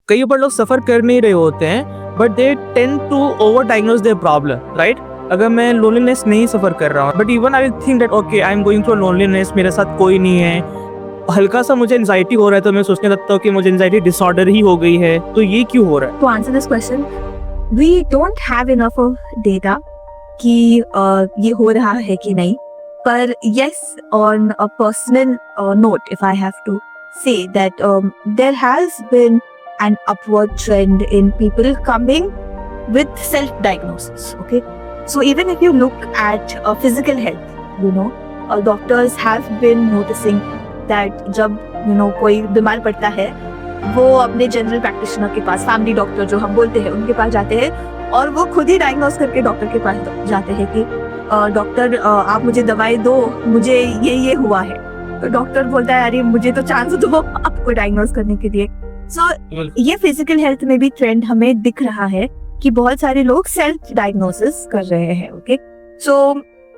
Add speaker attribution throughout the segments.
Speaker 1: कई बार लोग सफ़र कर नहीं रहे होते हैं but they tend to over diagnose their problem, right? अगर मैं लोनलीनेस नहीं सफ़र कर रहा हूँ but even I will think that okay I am going through loneliness, मेरे साथ कोई नहीं है, हल्का सा मुझे एंजाइटी हो रहा है तो मैं सोचने लगता हूँ कि मुझे एंजाइटी डिसऑर्डर ही हो गई है। तो ये क्यों हो रहा है?
Speaker 2: To answer this question, we don't have enough of data कि ये हो रहा है कि नहीं, पर yes, on a personal note, if I have to say that there has been an upward trend in people coming with self-diagnosis, okay? So even if you look at physical health, you know, doctors have been noticing that जब कोई बीमार पड़ता है वो अपने general practitioner के पास, family doctor जो हम बोलते हैं उनके पास जाते हैं और वो खुद ही डायग्नोस करके डॉक्टर के पास जाते हैं कि डॉक्टर आप मुझे दवाई दो, मुझे ये हुआ है। तो डॉक्टर बोलता है अरे मुझे तो चांस दो आपको डायग्नोस करने के लिए। सो ये फिजिकल हेल्थ में भी ट्रेंड हमें दिख रहा है कि बहुत सारे लोग सेल्फ डायग्नोसिस कर रहे हैं। Okay, so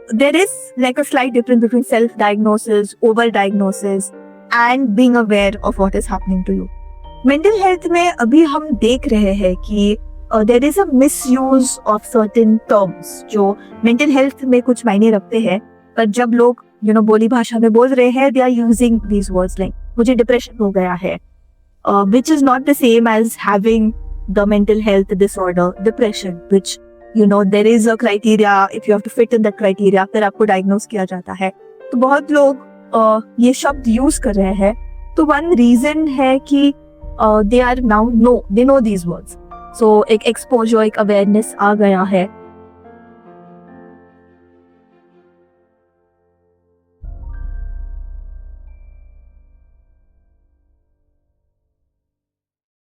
Speaker 2: there is like a slight difference between self diagnosis, over diagnosis and being aware of what is happening to you. Mental health में अभी हम देख रहे हैं कि there is a misuse of certain terms जो mental health में कुछ मायने रखते हैं, पर जब लोग बोली भाषा में बोल रहे हैं, they are using these words like मुझे डिप्रेशन हो गया है, which is not the same as having the mental health disorder depression, which there is a criteria, if you have to fit in that criteria, फिर आपको diagnose किया जाता है। तो बहुत लोग ये शब्द यूज कर रहे हैं। तो one reason है कि they are now they know these words, so एक exposure, एक awareness आ गया है